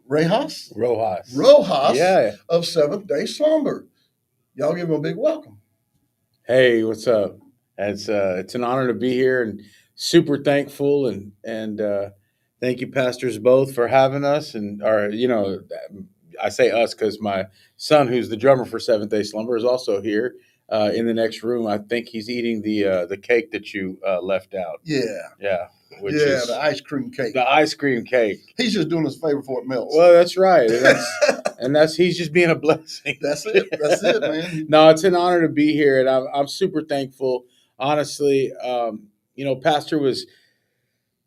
Rojas, Rojas. Rojas Yeah. of Seventh Day Slumber. Y'all give him a big welcome. Hey, what's up? It's an honor to be here and super thankful and thank you pastors both for having us and or I say us because my son who's the drummer for Seventh Day Slumber is also here in the next room. I think he's eating the cake that you left out. Yeah, Yeah, which yeah, the is ice cream cake. the ice cream cake. He's just doing his favor before it melts. Well, that's right. And that's he's just being a blessing. That's it. That's it, man. No, it's an honor to be here, and I'm super thankful. Honestly, Pastor was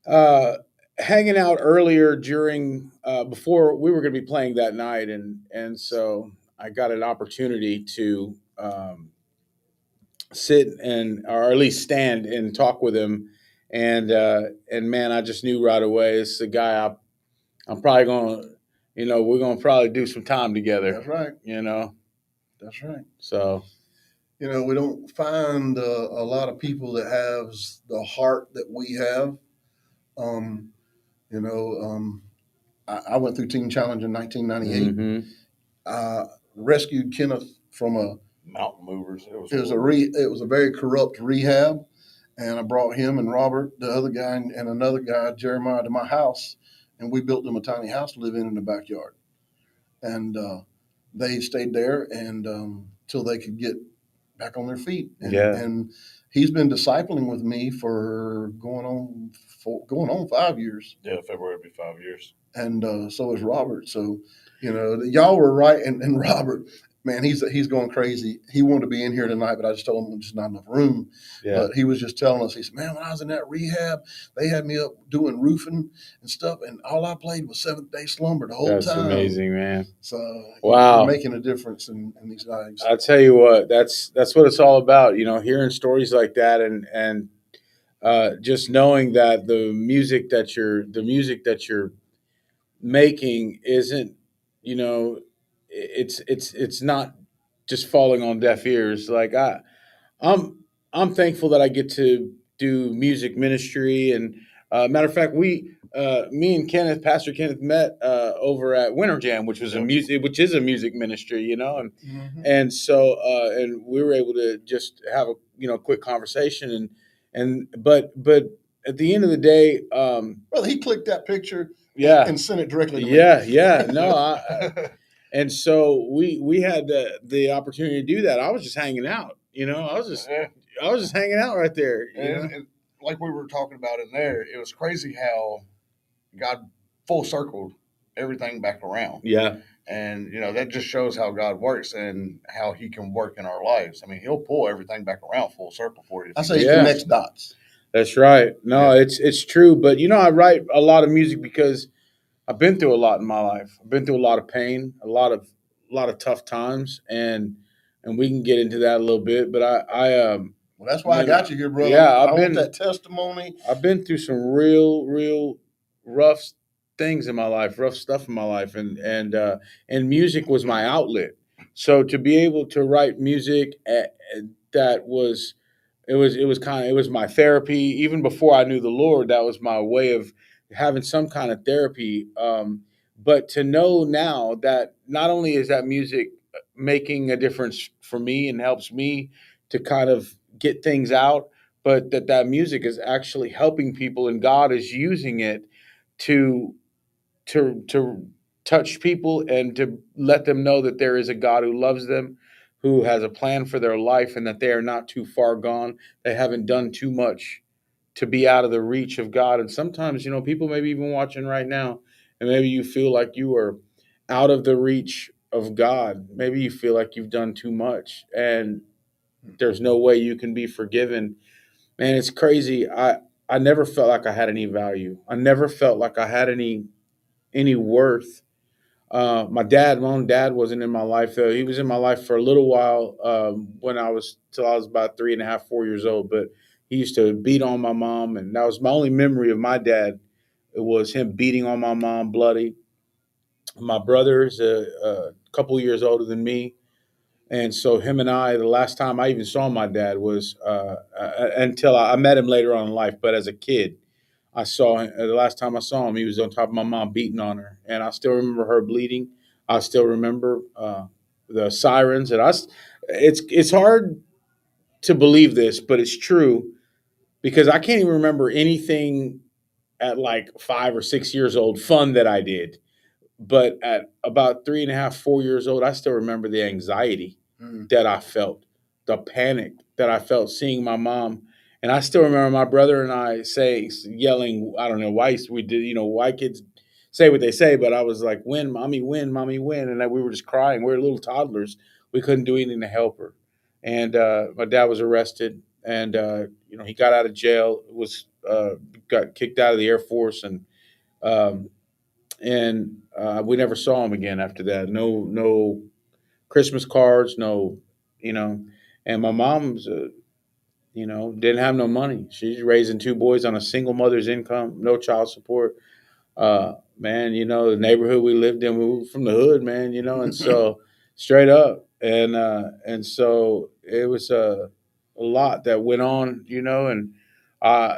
uh, hanging out earlier during before we were going to be playing that night, and so I got an opportunity to sit and or at least stand and talk with him, and man, I just knew right away it's a guy I'm probably going to, we're going to probably do some time together. That's right. That's right. So, We don't find a lot of people that has the heart that we have. Um, you know, um, I went through Teen Challenge in 1998. mhm. Rescued Kenneth from a Mountain movers. it was a very corrupt rehab, and I brought him and Robert, the other guy, and another guy, Jeremiah, to my house, and we built them a tiny house to live in the backyard. And they stayed there and till they could get back on their feet. And he's been discipling with me for going on 5 years. Yeah, February will be 5 years. And so is Robert. So, y'all were right. And Robert, man, he's going crazy. He wanted to be in here tonight, but I just told him there's just not enough room. Yeah. But he was just telling us, he said, man, when I was in that rehab, they had me up doing roofing and stuff, and all I played was Seventh Day Slumber the whole That's time. amazing, man. So Wow. you're making a difference in these lives. I tell you what, that's what it's all about. Hearing stories like that and just knowing that the music that you're making isn't, it's not just falling on deaf ears. Like I'm I'm thankful that I get to do music ministry. And matter of fact, me and Kenneth, Pastor Kenneth, met over at Winter Jam, which is a music ministry, and Mm-hmm. and we were able to just have a quick conversation but at the end of the day, Well, he clicked that picture yeah, and sent it directly to me. yeah, no, and so we had the opportunity to do that. I was just hanging out, I was just hanging out right there. And like we were talking about in there, it was crazy how God full circled everything back around. Yeah. And, that just shows how God works and how he can work in our lives. I mean, he'll pull everything back around full circle for you. I say he Yeah. connects dots. That's right. No, Yeah. it's true. But I write a lot of music because I've been through a lot in my life. I've been through a lot of pain, a lot of tough times, and we can get into that a little bit. But Well, that's why I got you here, brother. Yeah, I want that testimony. I've been through some real rough things in my life, rough stuff in my life, and music was my outlet. So to be able to write music that was it was my therapy. Even before I knew the Lord, that was my way of having some kind of therapy. But to know now that not only is that music making a difference for me and helps me to kind of get things out, but that music is actually helping people, and God is using it to to touch people and to let them know that there is a God who loves them, who has a plan for their life, and that they are not too far gone. They haven't done too much to be out of the reach of God. And sometimes, people maybe even watching right now, and maybe you feel like you are out of the reach of God. Maybe you feel like you've done too much and there's no way you can be forgiven. Man, it's crazy. I never felt like I had any value. I never felt like I had any worth. My own dad wasn't in my life though. He was in my life for a little while when till I was about 3.5, 4 years old. But he used to beat on my mom, and that was my only memory of my dad. It was him beating on my mom, bloody. My brother is a couple years older than me, and so him and I, the last time I even saw my dad was until I met him later on in life. But as a kid, I saw him the last time I saw him. He was on top of my mom beating on her, and I still remember her bleeding. I still remember the sirens, and it's hard to believe this, but it's true because I can't even remember anything at like 5 or 6 years old fun that I did. But at about 3.5, 4 years old, I still remember the anxiety Mm. that I felt, the panic that I felt seeing my mom. And I still remember my brother and I yelling, I don't know why we did, why kids say what they say, but I was like, win, mommy, win. And then we were just crying. We were little toddlers. We couldn't do anything to help her. And my dad was arrested and, he got out of jail, got kicked out of the Air Force um, and we never saw him again after that. No Christmas cards, no, you know. And my mom's, didn't have no money. She's raising two boys on a single mother's income, no child support. Man, the neighborhood we lived in, we were from the hood, man, and so straight up, and so it was a lot that went on, and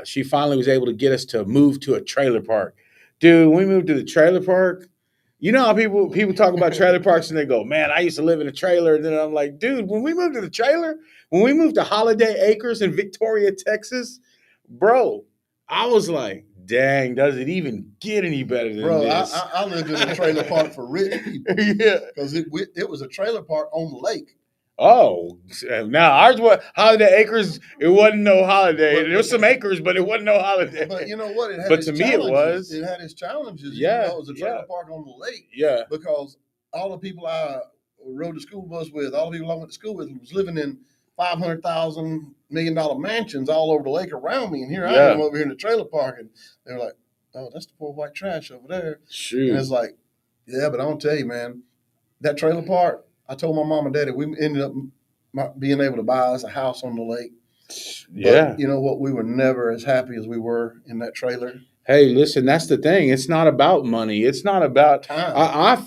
she finally was able to get us to move to a trailer park. Dude, when we moved to the trailer park, how people talk about trailer parks and they go, "Man, I used to live in a trailer." And then I'm like, "Dude, when we moved to Holiday Acres in Victoria, Texas, bro, I was like, dang, does it even get any better than Bro, this?" I lived in a trailer park for rich people Yeah. because it was a trailer park on the lake. Oh, now ours was Holiday Acres. It wasn't no holiday. But There was some acres, but it wasn't no holiday. but you know what? It had But its to me, it challenges. was. It had its challenges, even Yeah, though it was a yeah, trailer park on the lake. yeah, Because all the people I rode the school bus with, all the people I went to school with, was living in $500,000 million mansions all over the lake around me, and here I am yeah. over here in the trailer park, and they're like, "Oh, that's the poor white trash over there," and Shoot. it's like, yeah, but I don't tell you, man, that trailer park. I told my mom and daddy we ended up not being able to buy us a house on the lake, but Yeah. you know what? We were never as happy as we were in that trailer. Hey, listen, that's the thing. It's not about money. It's not about. Time,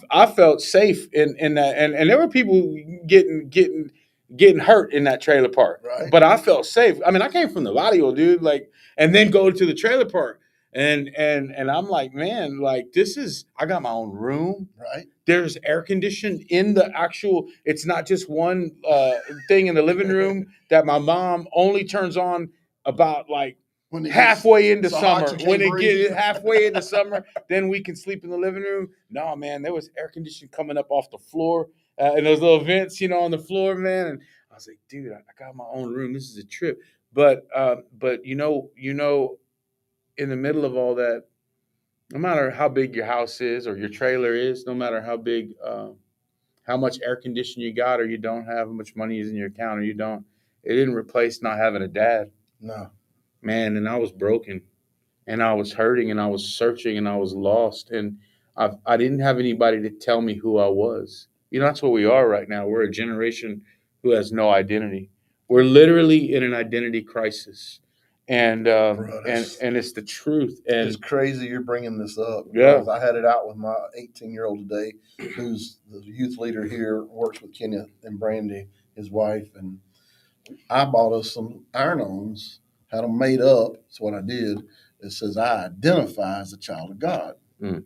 I felt safe in that, and there were people getting hurt in that trailer park, right? but I felt safe. I mean, I came from the barrio, dude, like, and then go to the trailer park, and I'm like, man, like this is. I got my own room. Right. There's air conditioned in the actual. It's not just one thing in the living room that my mom only turns on about like When it gets halfway into so hot summer. you When can't it breathe. gets halfway into summer, then we can sleep in the living room. No, man, there was air conditioning coming up off the floor and those little vents, on the floor, man. And I was like, dude, I got my own room. This is a trip. But in the middle of all that, no matter how big your house is or your trailer is, no matter how big, how much air conditioning you got or you don't have, how much money is in your account or you don't, it didn't replace not having a dad, No. man. And I was broken and I was hurting and I was searching and I was lost and I didn't have anybody to tell me who I was. That's what we are right now. We're a generation who has no identity. We're literally in an identity crisis, and Bro, and it's the truth. it's And crazy you're bringing this up yeah, because I had it out with my 18-year-old today, who's the youth leader here, works with Kenneth and Brandy, his wife, and I bought us some iron-ons, had them made up. That's what I did. It says I identify as a child of God. mm.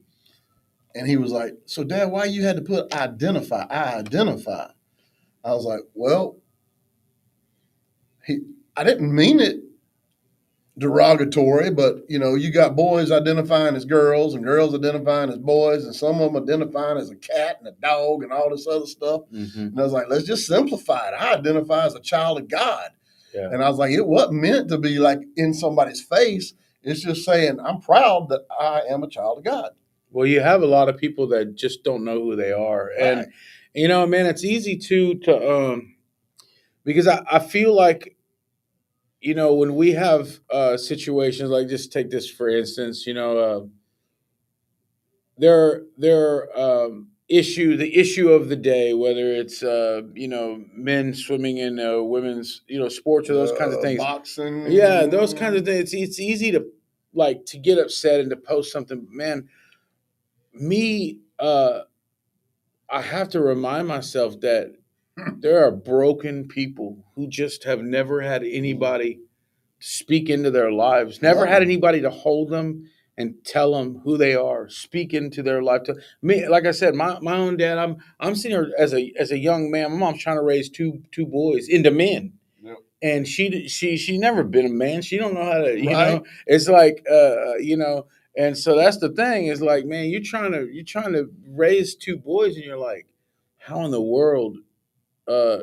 And he was like, "So, Dad, why you had to put identify? I identify." I was like, "Well, I didn't mean it derogatory, but you got boys identifying as girls and girls identifying as boys, and some of them identifying as a cat and a dog and all this other stuff." Hmm. And I was like, "Let's just simplify it. I identify as a child of God." Yeah. And I was like, it wasn't meant to be like in somebody's face. It's just saying, I'm proud that I am a child of God. Well, you have a lot of people that just don't know who they are, Right. and man, it's easy to because I feel like when we have situations like, just take this for instance, the issue of the day, whether it's men swimming in women's sports or those kinds of things. Yeah, those kinds Boxing. of things. It's easy to like to get upset and to post something. Man, me, I have to remind myself that there are broken people who just have never had anybody speak into their lives. Never Love had them. anybody to hold them and tell them who they are. Speak into their life. To me, like I said, my own dad. I'm seeing her as a young man. My mom's trying to raise two boys into men, Yep. and she never been a man. She don't know how to. Right. It's like And so that's the thing. Is like, man, you're trying to raise two boys, and you're like, how in the world uh,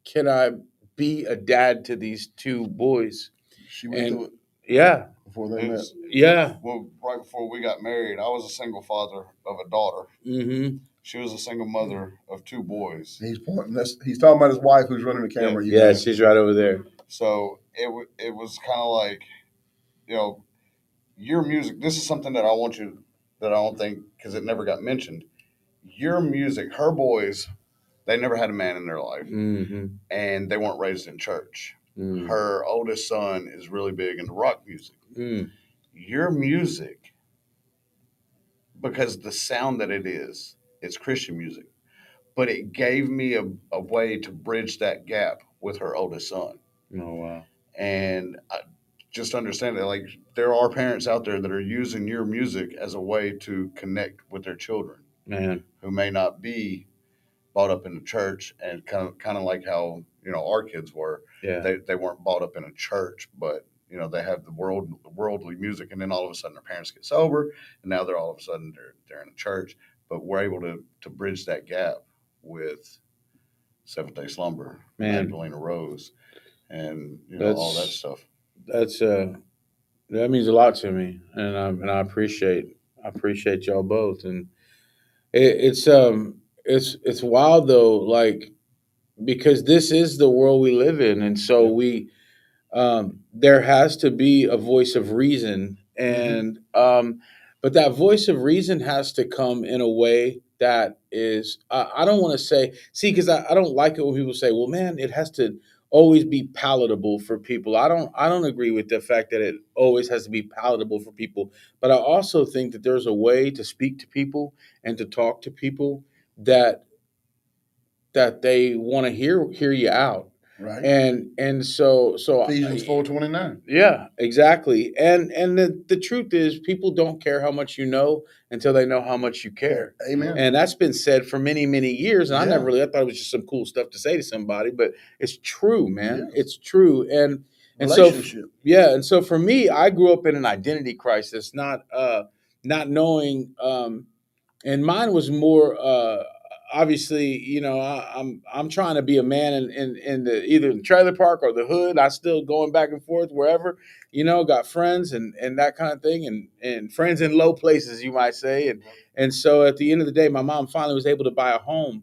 can I be a dad to these two boys? She went And through it yeah, before they met. It's yeah. well, right before we got married, I was a single father of a daughter. Mm-hmm. She was a single mother of two boys. He's pointing. He's talking about his wife who's running the Yeah. camera. You Yeah, guys. she's right over there. So it was kind of like, you know, your music. This is something that I want you that I don't think because it never got mentioned. Your music, her boys, they never had a man in their life, Mm-hmm. and they weren't raised in church. Mm-hmm. Her oldest son is really big into rock music. Mm. Your music, because the sound that it is, it's Christian music, but it gave me a way to bridge that gap with her oldest son. Oh wow, And I just understand that, like, there are parents out there that are using your music as a way to connect with their children man. who may not be brought up in the church, and kind of like how our kids were. Yeah, They weren't brought up in a church, but they have the worldly music, and then all of a sudden their parents get sober, and now they're all of a sudden they're in a church. But we're able to bridge that gap with Seventh Day Slumber, man. Magdalena Rose, and all that That's stuff. that's that means a lot to me, and I appreciate y'all both, and it's wild though, like because this is the world we live in, and so Yep. there has to be a voice of reason, Mm-hmm. and but that voice of reason has to come in a way that is I don't want to say see because I don't like it when people say, well man, it has to always be palatable for people. I don't agree with the fact that it always has to be palatable for people, but I also think that there's a way to speak to people and to talk to people that they want to hear you out, Right. and so Ephesians 4:29. yeah, exactly. And the truth is, people don't care how much you know until they know how much you care. Amen. And that's been said for many, many years. And Yeah. I thought it was just some cool stuff to say to somebody, but it's true, man. Yes. It's true. And so, Relationship. yeah. And so for me, I grew up in an identity crisis, not knowing, and mine was more obviously I'm trying to be a man in the either the trailer park or the hood. I still going back and forth wherever, got friends and that kind of thing, and friends in low places, you might say. And so at the end of the day, my mom finally was able to buy a home.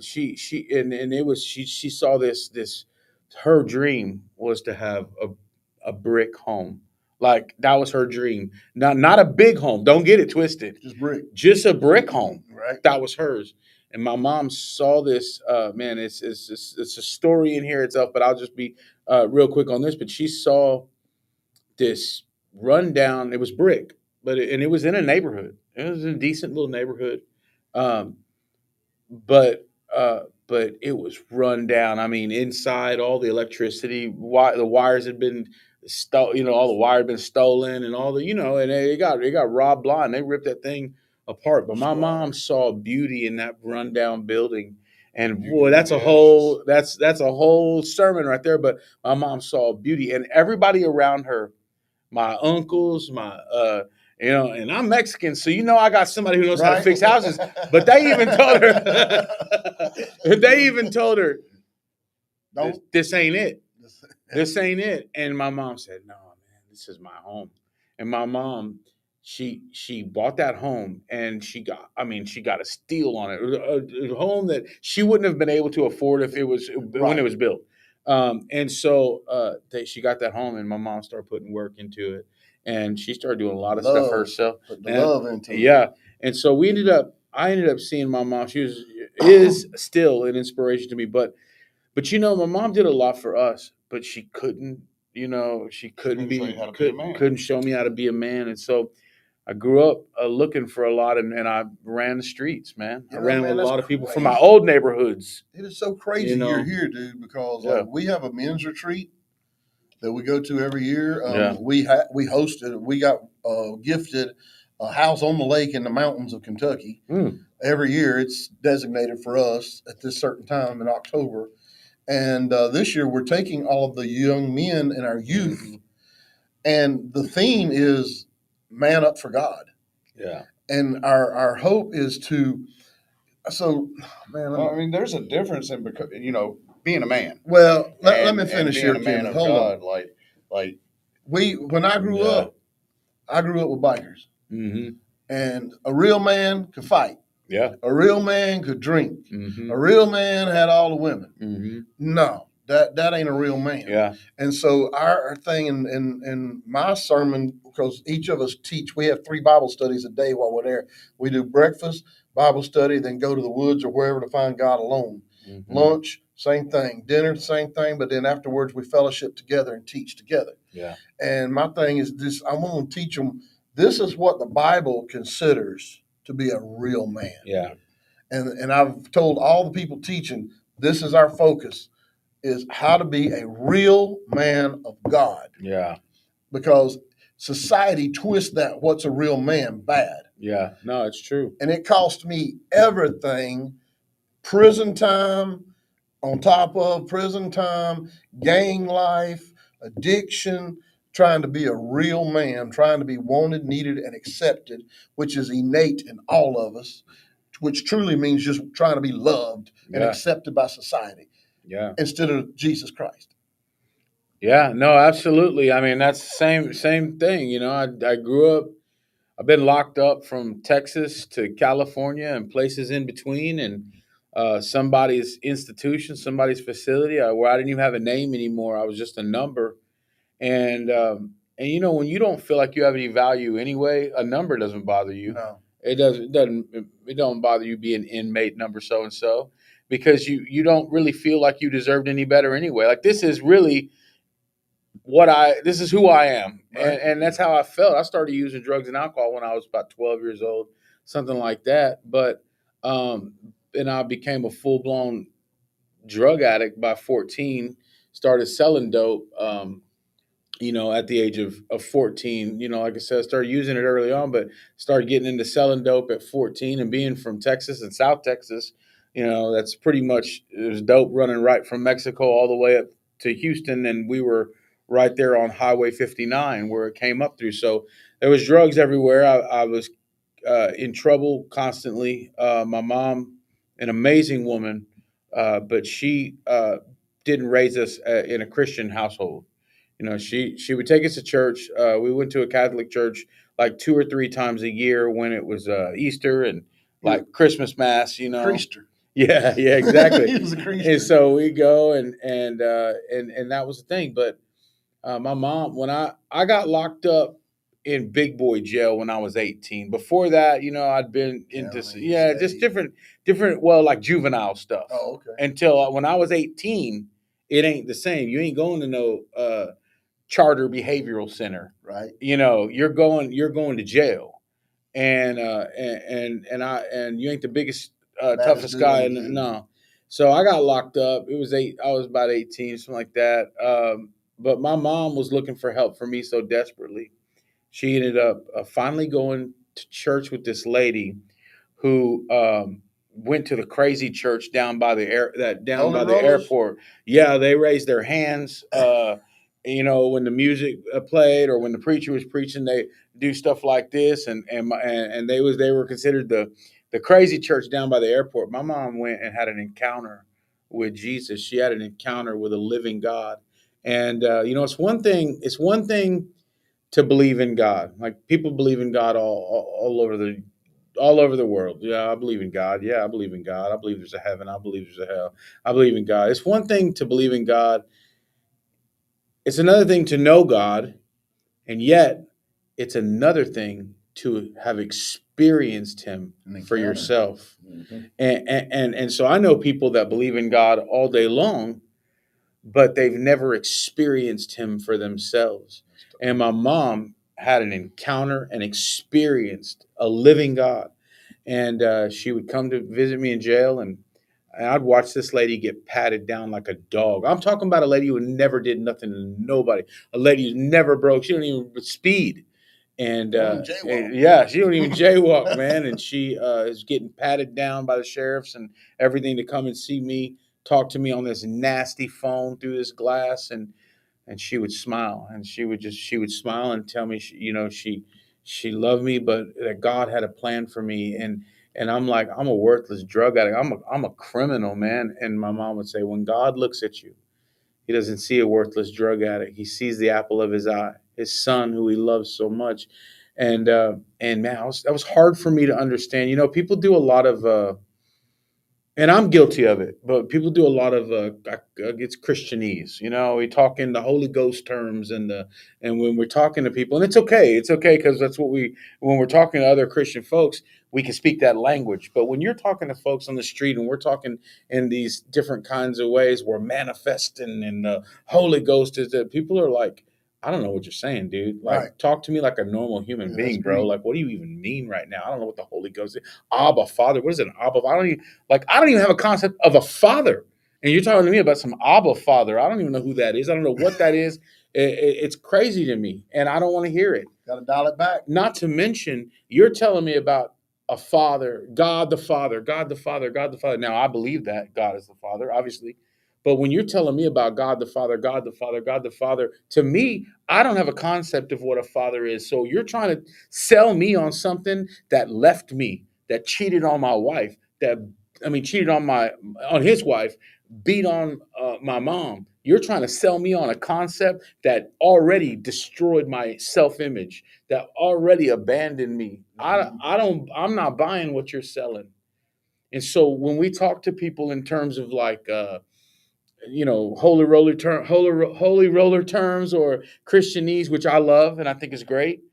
She and it was she saw this her dream was to have a brick home. Like that was her dream. Not a big home. Don't get it twisted, Just brick. just a brick home. Right. That was hers. And my mom saw this. Man, it's a story in here itself. But I'll just be real quick on this. But she saw this rundown. It was brick, and it was in a neighborhood. It was a decent little neighborhood, um, but but it was run down. I mean, inside all the electricity, the wires had been all the wire had been stolen, and all and it got robbed blind. They ripped that thing apart. But my mom Squad. saw beauty in that rundown building, and Beauty boy, in that's the a ashes. whole that's a whole sermon right there. But my mom saw beauty, and everybody around her, my uncles, and I'm Mexican, so I got somebody who knows how to Right. fix houses. But they even told her, they even told her, Don't. this ain't it. This ain't it. And my mom said, no, man, this is my home. And my mom, she bought that home, and she got a steal on it. A home that she wouldn't have been able to afford if it was when it Right. was built. And so she got that home, and my mom started putting work into it, and she started doing a lot of stuff Love. herself. Put the And love into it. yeah, and so I ended up seeing my mom. She is still an inspiration to me, but my mom did a lot for us, but she couldn't, she couldn't Couldn't show you how to be a man. couldn't show me how to be a man. And so I grew up looking for a lot, and I ran the streets, man. I ran with Man, a that's lot of people from my crazy. old neighborhoods. It is so You crazy you're know, here, dude, because yeah. like we have a men's retreat that we go to every year. Yeah. We hosted. We got gifted a house on the lake in the mountains of Kentucky. Mm. Every year, it's designated for us at this certain time in October. And this year, we're taking all of the young men and our youth, Mhm. and the theme is "Man Up for God." Yeah. And our hope is to so man. Well, I mean, there's a difference in being a man Well, let me and finish being here, a man Kenneth. of Hold on. God. Like When I grew Yeah. up, I grew up with bikers, Mm-hmm. and a real man could fight. Yeah. A real man could drink. Mm-hmm. A real man had all the women. Mm-hmm. No, that ain't a real man. Yeah. And so our thing in my sermon, because each of us teach, we have 3 Bible studies a day while we're there. We do breakfast, Bible study, then go to the woods or wherever to find God alone. Mm-hmm. Lunch, same thing. Dinner, same thing. But then afterwards, we fellowship together and teach together. Yeah. And my thing is this: I want to teach them. This is what the Bible considers to be a real man. Yeah. And I've told all the people teaching, this is our focus, is how to be a real man of God. Yeah. Because society twists that what's a real man bad. Yeah. No, it's true. And it cost me everything, prison time, on top of prison time, gang life, addiction, trying to be a real man, trying to be wanted, needed, and accepted, which is innate in all of us, which truly means just trying to be loved and Yeah. accepted by society Yeah. instead of Jesus Christ. Yeah. No, absolutely. I mean, that's the same thing. I grew up. I've been locked up from Texas to California and places in between, and somebody's institution, somebody's facility, where I didn't even have a name anymore. I was just a number. And when you don't feel like you have any value anyway, a number doesn't bother you. No. It don't bother you being inmate number so and so, because you don't really feel like you deserved any better anyway. Like, this is really this is who I am. Right. And that's how I felt. I started using drugs and alcohol when I was about 12 years old, something like that. But and I became a full blown drug addict by 14. Started selling dope. At the age of 14, like I said, I started using it early on, but started getting into selling dope at 14. And being from Texas and South Texas, that's pretty much, there's dope running right from Mexico all the way up to Houston. And we were right there on Highway 59 where it came up through. So there was drugs everywhere. I was in trouble constantly. My mom, an amazing woman, but she didn't raise us in a Christian household. She would take us to church. We went to a Catholic church like 2 or 3 times a year when it was Easter and like Christmas mass. Creaster. Yeah, yeah, exactly. He was a And creaster. so we go and that was the thing. But my mom, when I got locked up in big boy jail when I was 18. Before that, I'd been into County, just state. different, well, like juvenile stuff. Oh, okay. Until when I was 18, it ain't the same. You ain't going to no charter behavioral center. Right. You're going to jail, and you ain't the biggest toughest dude guy on in the team. no. So I got locked up. It was I was about 18, something like that. But my mom was looking for help for me so desperately. She ended up finally going to church with this lady who went to the crazy church down by Holy by the Rollers? airport. Yeah, they raised their hands. When the music played or when the preacher was preaching, they do stuff like this, and they were considered the crazy church down by the airport. My mom went and had an encounter with Jesus. She had an encounter with a living God, and it's one thing to believe in God. Like, people believe in God all over the world. Yeah, I believe in God. Yeah, I believe in God. I believe there's a heaven. I believe there's a hell. I believe in God. It's one thing to believe in God. It's another thing to know God, and yet it's another thing to have experienced Him for yourself. Mm-hmm. And so I know people that believe in God all day long, but they've never experienced Him for themselves. And my mom had an encounter and experienced a living God. And she would come to visit me in jail, and and I'd watch this lady get patted down like a dog. I'm talking about a lady who never did nothing to nobody. A lady who never broke. She don't even speed. And, Don't even jaywalk. yeah, she don't even jaywalk, man. And she is getting patted down by the sheriffs and everything to come and see me, talk to me on this nasty phone through this glass, and she would smile, and she would smile and tell me, she loved me, but that God had a plan for me, and I'm like, I'm a worthless drug addict. I'm a criminal, man. And my mom would say, when God looks at you, he doesn't see a worthless drug addict. He sees the apple of his eye, his son who he loves so much. And man, that was hard for me to understand. People do a lot of and I'm guilty of it, but people do a lot of it's Christianese. We talk in the Holy Ghost terms, and when we're talking to people, and it's okay because that's what when we're talking to other Christian folks, we can speak that language. But when you're talking to folks on the street, and we're talking in these different kinds of ways, we're manifesting, and the Holy Ghost is that people are like, I don't know what you're saying, dude. Like, Right. talk to me like a normal human Yeah, being, that's bro. Greek. Like, what do you even mean right now? I don't know what the Holy Ghost is. Abba, Father. What is an Abba? I don't even have a concept of a father. And you're talking to me about some Abba Father. I don't even know who that is. I don't know what that is. It's crazy to me, and I don't want to hear it. Got to dial it back. Not to mention, you're telling me about a father, God the Father, God the Father, God the Father. Now, I believe that God is the Father, obviously. But when you're telling me about God the Father, God the Father, God the Father, to me, I don't have a concept of what a father is. So you're trying to sell me on something that left me, that cheated on my wife, cheated on his wife, beat on my mom. You're trying to sell me on a concept that already destroyed my self-image, that already abandoned me. I'm not buying what you're selling. And so when we talk to people in terms of like holy roller terms or Christianese, which I love and I think is great.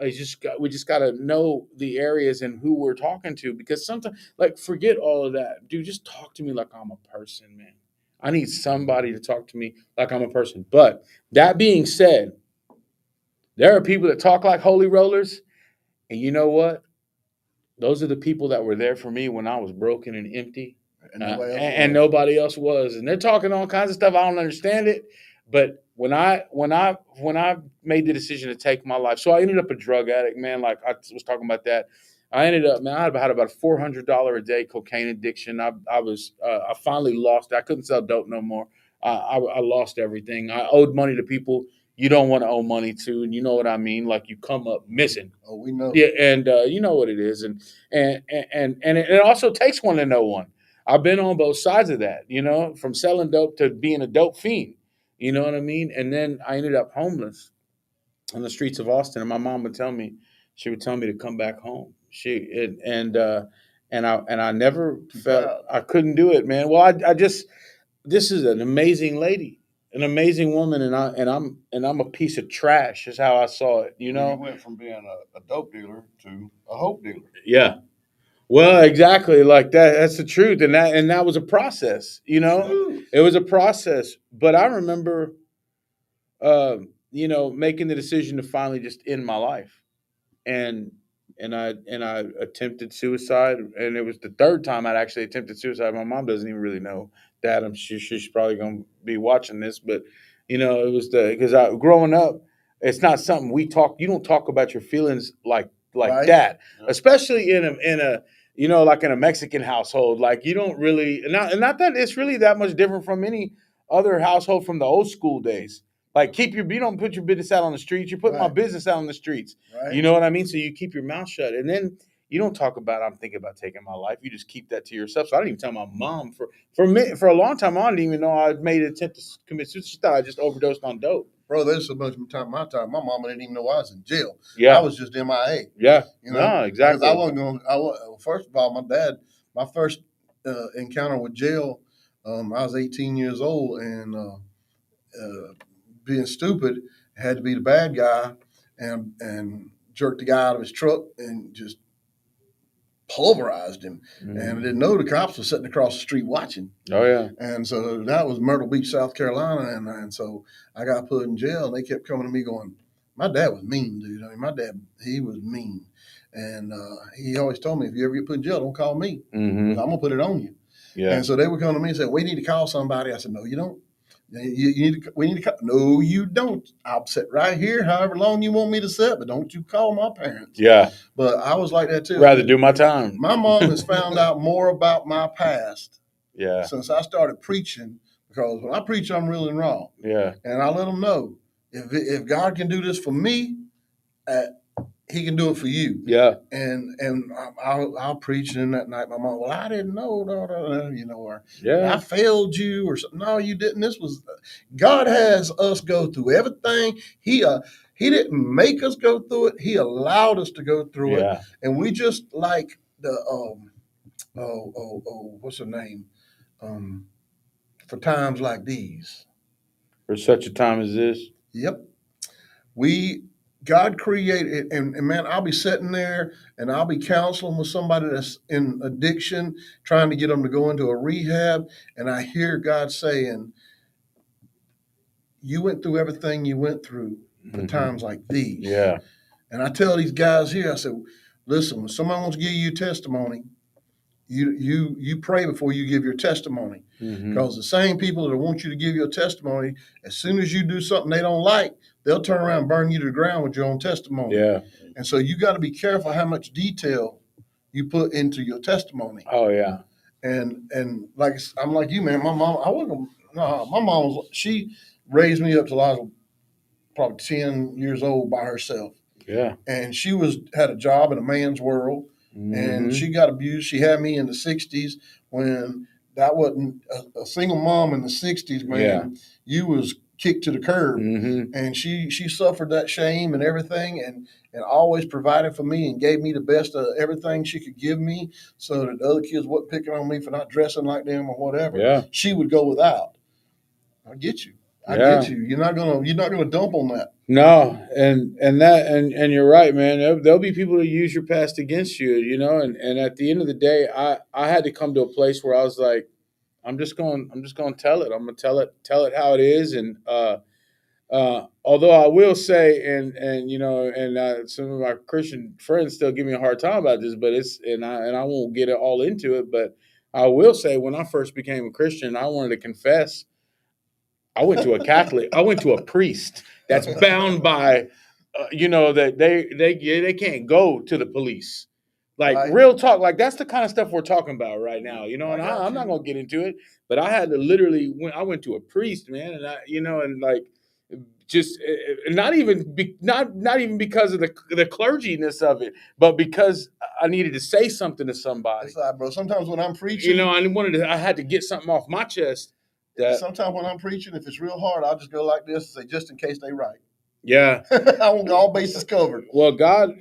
We just got to know the areas and who we're talking to, because sometimes, like, forget all of that, dude. Just talk to me like I'm a person, man. I need somebody to talk to me like I'm a person. But that being said, there are people that talk like holy rollers, and you know what? Those are the people that were there for me when I was broken and empty, and nobody else was. And they're talking all kinds of stuff. I don't understand it, but when I made the decision to take my life, so I ended up a drug addict, man. Like I was talking about that. I ended up, man. I had about a $400 a day cocaine addiction. I finally lost it. I couldn't sell dope no more. I lost everything. I owed money to people you don't want to owe money to, and you know what I mean. Like, you come up missing. Oh, we know. Yeah, and you know what it is, and it also takes one to know one. I've been on both sides of that, from selling dope to being a dope fiend. You know what I mean? And then I ended up homeless on the streets of Austin, and my mom would tell me, she would tell me to come back home. And I never felt Proud. I couldn't do it, man. Well, I just this is an amazing lady, an amazing woman, and I'm a piece of trash. Is how I saw it. You went from being a dope dealer to a hope dealer. Yeah. Well, exactly, like that. That's the truth, and that was a process. It was a process. But I remember, making the decision to finally just end my life, and and I attempted suicide, and it was the third time I'd actually attempted suicide. My mom doesn't even really know that. She's probably going to be watching this, but it was because growing up, it's not something we talk. You don't talk about your feelings like Right. that, especially in a like in a Mexican household. Like, you don't really, and not that it's really that much different from any other household from the old school days. Like, you don't put your business out on the streets. You put my Right. business out on the streets. Right. You know what I mean? So you keep your mouth shut, and then you don't talk about, I'm thinking about taking my life. You just keep that to yourself. So I didn't even tell my mom for a long time. I didn't even know I made an attempt to commit suicide. She thought I just overdosed on dope. Bro, there's so much time. My mama didn't even know I was in jail. Yeah, I was just MIA. yeah, You know, no, exactly. Because I wasn't going. First of all, my first encounter with jail, I was 18 years old, and being stupid, had to be the bad guy, and jerked the guy out of his truck and just pulverized him. And I didn't know the cops were sitting across the street watching. Oh yeah. And so that was Myrtle Beach, South Carolina, and so I got put in jail, and they kept coming to me going, my dad was mean, dude. I mean, my dad, he was mean. And he always told me, if you ever get put in jail, don't call me. Mm-hmm. I'm going to put it on you. Yeah. And so they would come to me and say, "We need to call somebody." I said, "No, you don't. You need to. We need to call." "No, you don't. I'll sit right here, however long you want me to sit, but don't you call my parents." Yeah. But I was like that too. Rather do my time. My mom has found out more about my past Yeah. since I started preaching, because when I preach, I'm real and raw, Yeah. and I let them know if God can do this for me, uh, He can do it for you. Yeah. And I'll preach, and that night my mom, "Well, I didn't know, or Yeah. I failed you, or something." "No, you didn't. This was God has us go through everything. He didn't make us go through it. He allowed us to go through it, Yeah. and we just like the what's her name? Um, for times like these." For such a time as this. Yep. We God created, and man, I'll be sitting there and I'll be counseling with somebody that's in addiction, trying to get them to go into a rehab, and I hear God saying, "You went through everything you went through for times like these." Yeah. And I tell these guys here, I said, "Listen, when someone wants to give you testimony, you pray before you give your testimony, because the same people that want you to give your testimony, as soon as you do something they don't like, they'll turn around and burn you to the ground with your own testimony." Yeah. And so you got to be careful how much detail you put into your testimony. Oh yeah. And like I'm like you, man. My mom, I wasn't. No, my mom was. She raised me up till I was probably 10 years old by herself, Yeah. and she had a job in a man's world, and she got abused. She had me in the '60s when that wasn't a single mom in the '60s, man. Yeah. You was kicked to the curb, Mm-hmm. and she suffered that shame and everything, and always provided for me and gave me the best of everything she could give me, so that the other kids wasn't picking on me for not dressing like them or whatever. Yeah. She would go without. I get you. I Yeah. get you. You're not gonna dump on that. No, and you're right, man. There'll be people who use your past against you, and at the end of the day, I had to come to a place where I was like, I'm just going to tell it. I'm going to tell it how it is. And although I will say, and some of my Christian friends still give me a hard time about this, but I won't get it all into it, but I will say, when I first became a Christian, I wanted to confess. I went to a Catholic. I went to a priest that's bound by, that they can't go to the police. Like, Right. real talk, like that's the kind of stuff we're talking about right now, I And got I'm not you. gonna get into it, but I had to literally I went to a priest, man, and and like just not even because of the clerginess of it, but because I needed to say something to somebody. It's like, bro. Sometimes when I'm preaching, I had to get something off my chest. That sometimes when I'm preaching, if it's real hard, I'll just go like this and say, "Just in case they right." Yeah. I want all bases covered. Well, God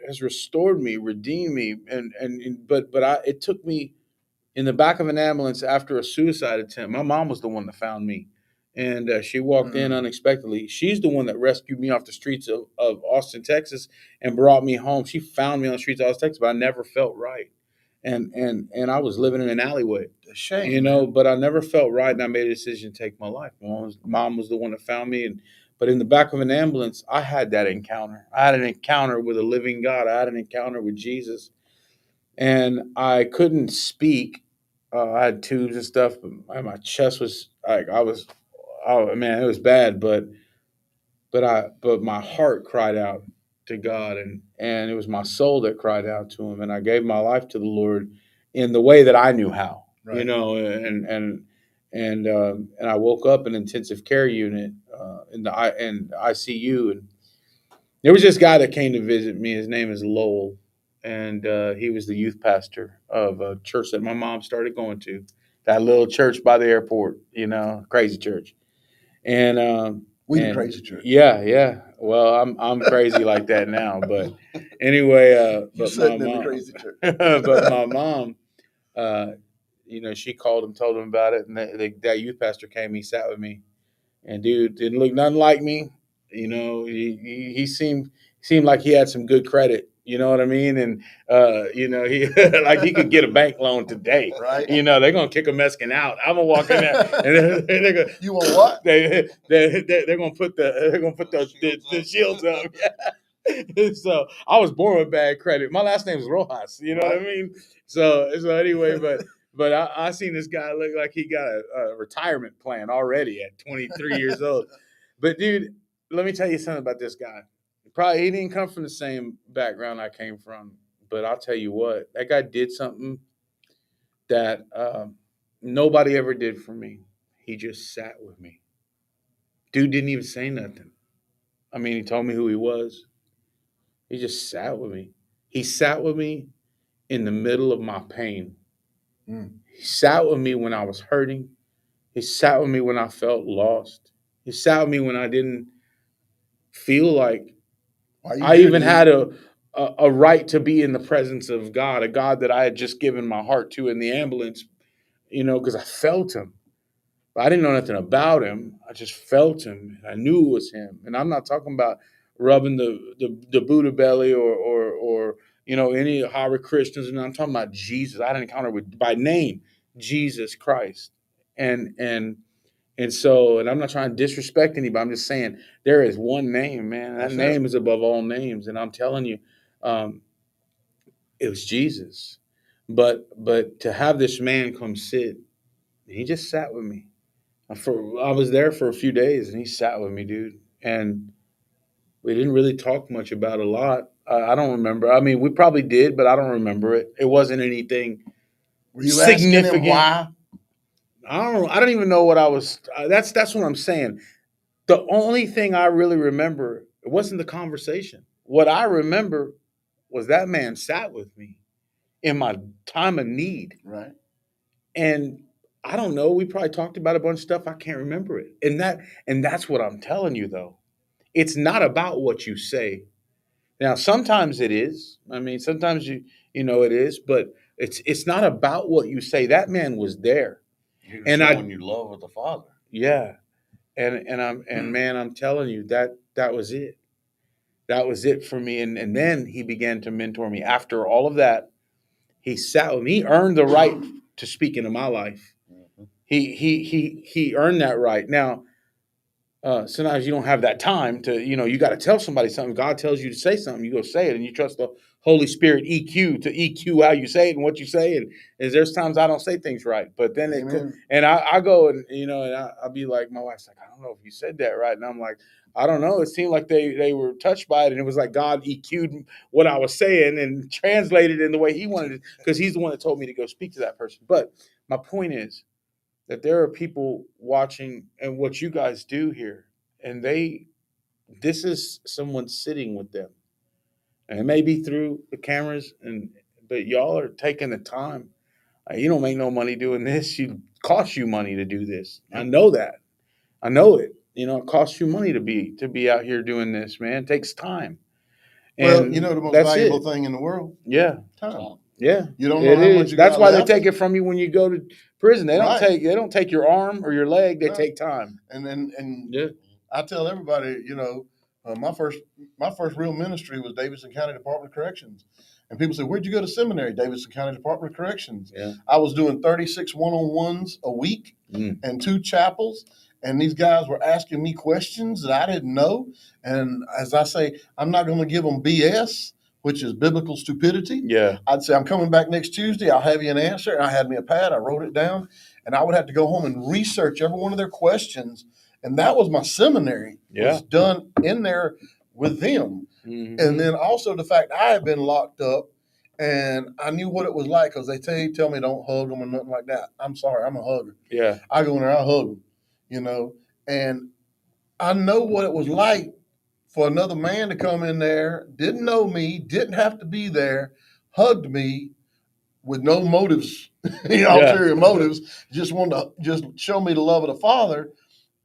has restored me, redeemed me, but it took me in the back of an ambulance after a suicide attempt. My mom was the one that found me, and she walked in unexpectedly. She's the one that rescued me off the streets of Austin, Texas, and brought me home. She found me on the streets of Austin, Texas, but I never felt right, and I was living in an alleyway. A shame, man. But I never felt right, and I made a decision to take my life. Mom was the one that found me, but in the back of an ambulance, I had that encounter. I had an encounter with a living God. I had an encounter with Jesus, and I couldn't speak. I had tubes and stuff, but my chest was like oh man, it was bad. But my heart cried out to God, and it was my soul that cried out to Him, and I gave my life to the Lord in the way that I knew how, Right. and I woke up in an intensive care unit in the ICU, and there was this guy that came to visit me. His name is Lowell, and he was the youth pastor of a church that my mom started going to, that little church by the airport, crazy church. And We the and crazy church. yeah. Well, I'm crazy like that now, but anyway, You but my sitting in the mom, crazy church. but my mom, uh, she called him, told him about it, and that youth pastor came. He sat with me, and dude didn't look nothing like me. He seemed like he had some good credit. You know what I mean? And he like he could get a bank loan today. Right. They're gonna kick a Mexican out. I'm gonna walk in there, and they're gonna, You want what? they're gonna put the shields up. So I was born with bad credit. My last name is Rojas. You know what I mean? So anyway, But I seen this guy look like he got a retirement plan already at 23 years old. But dude, let me tell you something about this guy. Probably he didn't come from the same background I came from, but I'll tell you what, that guy did something that nobody ever did for me. He just sat with me. Dude didn't even say nothing. I mean, he told me who he was. He just sat with me. He sat with me in the middle of my pain. Mm. He sat with me when I was hurting. He sat with me when I felt lost. He sat with me when I didn't feel like Why you I here, even had dude? a right to be in the presence of God, a God that I had just given my heart to in the ambulance, because I felt him. But I didn't know nothing about him. I just felt him. I knew it was him. And I'm not talking about rubbing the Buddha belly or any Hare Krishnas. And I'm talking about Jesus. I had an encounter with by name Jesus Christ. And I'm not trying to disrespect anybody. I'm just saying there is one name, man. That That's it. name is above all names. And I'm telling you, um, it was Jesus. But to have this man come sit, he just sat with me. I was there for a few days, and he sat with me, dude. And we didn't really talk much about a lot. I don't remember. I mean, we probably did, but I don't remember it. It wasn't anything Were you asking him significant. why? I don't even know what I was. That's what I'm saying. The only thing I really remember, it wasn't the conversation. What I remember was that man sat with me in my time of need. Right. And I don't know, we probably talked about a bunch of stuff. I can't remember it. And that's what I'm telling you though. It's not about what you say. Now sometimes it is. I mean, sometimes it is, but it's not about what you say. That man was there. He was And I showing you love of the Father. yeah. And man, I'm telling you that was it. That was it for me. And then he began to mentor me. After all of that, he sat with me. He earned the right to speak into my life. Mhm. He earned that right. Now, sometimes you don't have that time to, you got to tell somebody something. God tells you to say something, you go say it, and you trust the Holy Spirit EQ how you say it and what you say. And there's times I don't say things right, but then Amen. and I go and I'll be like, my wife's like, I don't know if you said that right, and I'm like, I don't know. It seemed like they were touched by it, and it was like God EQ'd what I was saying and translated it in the way He wanted it, because He's the one that told me to go speak to that person. But my point is that there are people watching and what you guys do here, and this is someone sitting with them, and it may be through the cameras, but y'all are taking the time. You don't make no money doing this. You cost you money to do this. I know that. I know it. It costs you money to be out here doing this, man. It takes time, Well, and the most that's valuable it. thing in the world? Yeah. Time. Yeah, You don't know it how much is. you That's got why they left. take it from you when you go to prison. They don't Right. take your arm or your leg. They No. take time. And Yeah. I tell everybody, my first real ministry was Davidson County Department of Corrections. And people say, where'd you go to seminary? Davidson County Department of Corrections. Yeah. I was doing 36 one-on-ones a week and 2 chapels. And these guys were asking me questions that I didn't know. And as I say, I'm not going to give them BS, which is biblical stupidity. Yeah. I'd say, I'm coming back next Tuesday. I'll have you an answer. And I had me a pad. I wrote it down. And I would have to go home and research every one of their questions. And that was my seminary. Yeah. Was done in there with them. Mm-hmm. And then also the fact I had been locked up and I knew what it was like, because they tell me don't hug them or nothing like that. I'm sorry, I'm a hugger. Yeah. I go in there, I hug them, and I know what it was like for another man to come in there, didn't know me, didn't have to be there, hugged me with no motives, ulterior motives, just wanted to just show me the love of the Father.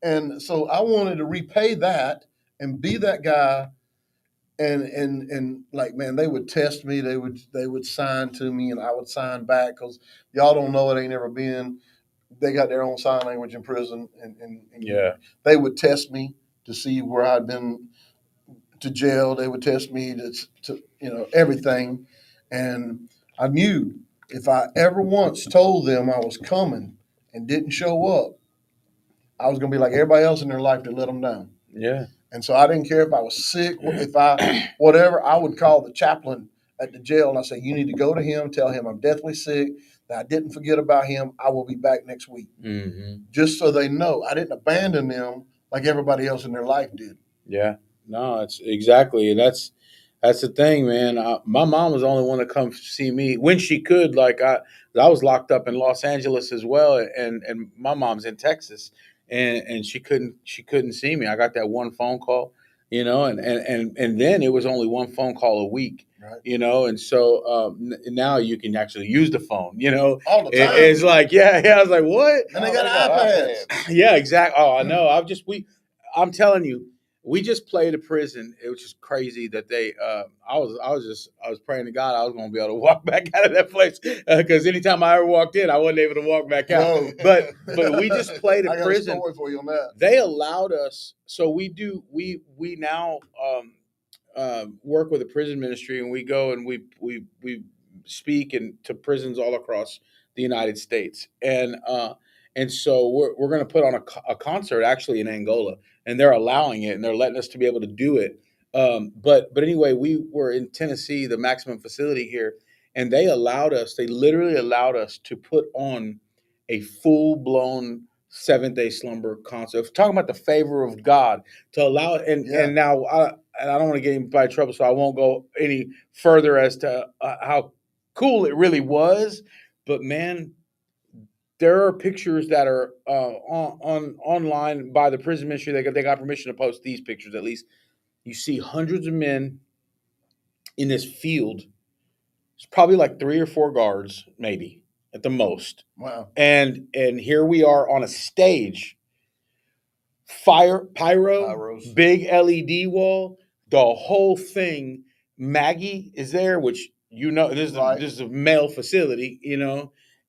And so I wanted to repay that and be that guy. And like, man, they would test me. They would sign to me, and I would sign back, because y'all don't know it, ain't never been. They got their own sign language in prison, and Yeah. they would test me to see where I'd been to jail. They would test me to everything, and I knew if I ever once told them I was coming and didn't show up, I was going to be like everybody else in their life that let them down. Yeah. And so I didn't care if I was sick, if I whatever. I would call the chaplain at the jail, and I say, you need to go to him, tell him I'm deathly sick, that I didn't forget about him. I will be back next week. Mm-hmm. Just so they know I didn't abandon them like everybody else in their life did. Yeah, no, it's exactly. That's the thing, man. My mom was the only one to come see me when she could. Like I was locked up in Los Angeles as well, and my mom's in Texas, and she couldn't see me. I got that one phone call, and then it was only one phone call a week. Right. And so now you can actually use the phone. All the time. It's like, yeah. I was like, what? And they got iPads. Yeah, exactly. Oh, I know. I'm telling you, we just played a prison. It was just crazy that they. I was praying to God I was going to be able to walk back out of that place because anytime I ever walked in, I wasn't able to walk back out. No. But we just played a I got prison. a story for you on that. They allowed us. So we now work with the prison ministry, and we go and we speak to prisons all across the United States, and so we're going to put on a concert actually in Angola, and they're allowing it, and they're letting us to be able to do it. But anyway, we were in Tennessee, the maximum facility here, and they allowed us. They literally allowed us to put on a full blown Seventh Day Slumber concert. Talking about the favor of God to allow, and now and I don't want to get anybody in trouble, so I won't go any further as to how cool it really was. But man, there are pictures that are on online by the prison ministry. They got permission to post these pictures. At least you see hundreds of men in this field. It's probably like 3 or 4 guards, maybe at the most. Wow. And here we are on a stage, Pyros. big LED wall, the whole thing. Maggie is there, which Right. this is a male facility,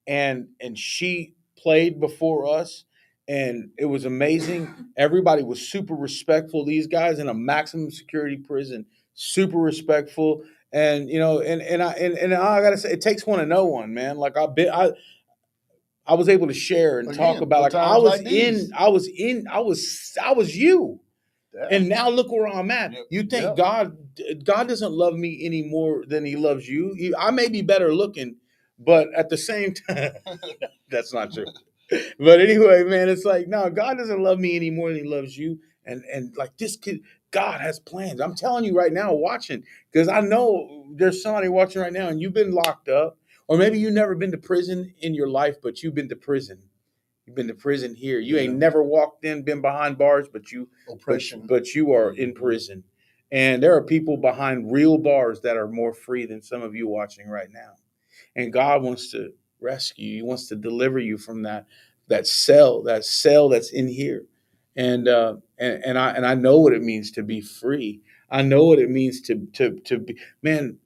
and she played before us, and it was amazing. Everybody was super respectful. These guys in a maximum security prison, super respectful. And and I gotta say, it takes one to know one, man. Like I was able to share and talk about, like, times like these. I was you. Yeah. And now look where I'm at. Yep. You think Yep. God doesn't love me any more than he loves you. I may be better looking, but at the same time, that's not true. But anyway, man, it's like, no, God doesn't love me any more than he loves you. And like this kid, God has plans. I'm telling you right now, watching, because I know there's somebody watching right now and you've been locked up, or maybe you've never been to prison in your life, but you've been to prison. You've been to prison here. You ain't never walked in, been behind bars, but Oppression. but you are in prison. And there are people behind real bars that are more free than some of you watching right now. And God wants to rescue you. He wants to deliver you from that cell that's in here. And I know what it means to be free. I know what it means to be, man.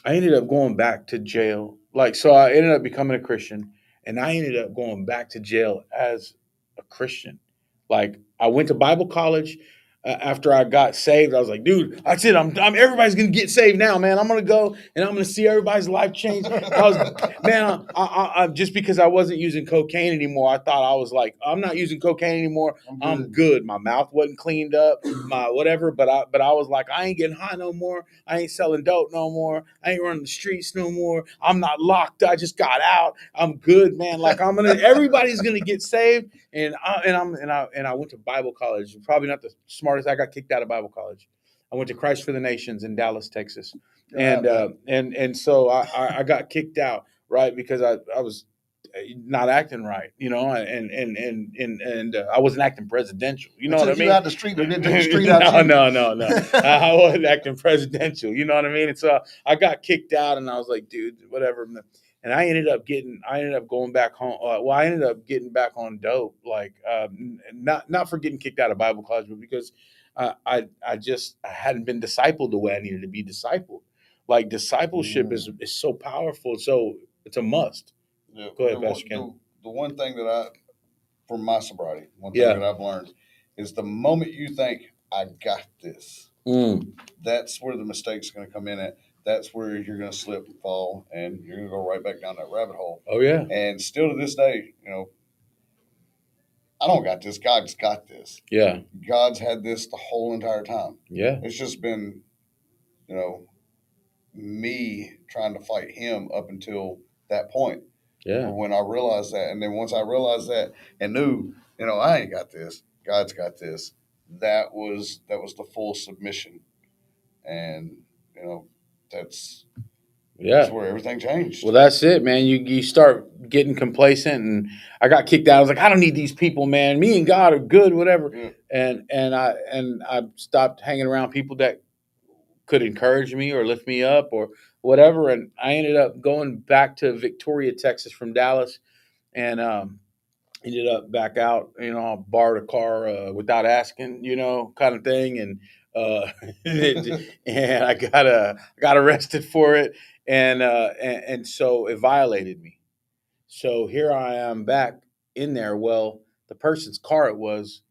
I ended up going back to jail. Like, so I ended up becoming a Christian, and I ended up going back to jail as a Christian. Like, I went to Bible college after I got saved. I was like, dude, that's it. I'm everybody's gonna get saved now, man. I'm gonna go and I'm gonna see everybody's life change. I just because I wasn't using cocaine anymore, I thought I was like, I'm not using cocaine anymore. I'm good. My mouth wasn't cleaned up, my whatever. But I was like, I ain't getting high no more. I ain't selling dope no more. I ain't running the streets no more. I'm not locked. I just got out. I'm good, man. Like, everybody's gonna get saved. And I went to Bible college. Probably not the smartest. I got kicked out of Bible college. I went to Christ for the Nations in Dallas, Texas, and so I got kicked out, right, because I was not acting right, and I wasn't acting presidential. You know what I mean? You out the street, but didn't take the street out you. No. I wasn't acting presidential. You know what I mean? And so I got kicked out, and I was like, dude, whatever. And I ended up going back home. I ended up getting back on dope, like not for getting kicked out of Bible college, but because I hadn't been discipled the way I needed to be discipled. Like, discipleship is so powerful, so it's a must. Yeah, Go ahead, Pastor Ken. The one thing from my sobriety, one thing that I've learned is the moment you think, I got this, that's where the mistake's going to come in at. That's where you're going to slip and fall, and you're going to go right back down that rabbit hole. Oh, yeah. And still to this day, I don't got this. God's got this. Yeah. God's had this the whole entire time. Yeah. It's just been, me trying to fight him up until that point. Yeah. But when I realized that, and then once I realized that and knew, I ain't got this. God's got this. That was the full submission, and you know, that's that's Yeah. where everything changed. Well, that's it, man. You start getting complacent, and I got kicked out. I was like, I don't need these people, man. Me and God are good, whatever. Yeah. And I stopped hanging around people that could encourage me or lift me up or whatever. And I ended up going back to Victoria, Texas, from Dallas, and ended up back out. I borrowed a car without asking, kind of thing, and and I got arrested for it, and so it violated me. So here I am back in there. Well, the person's car it was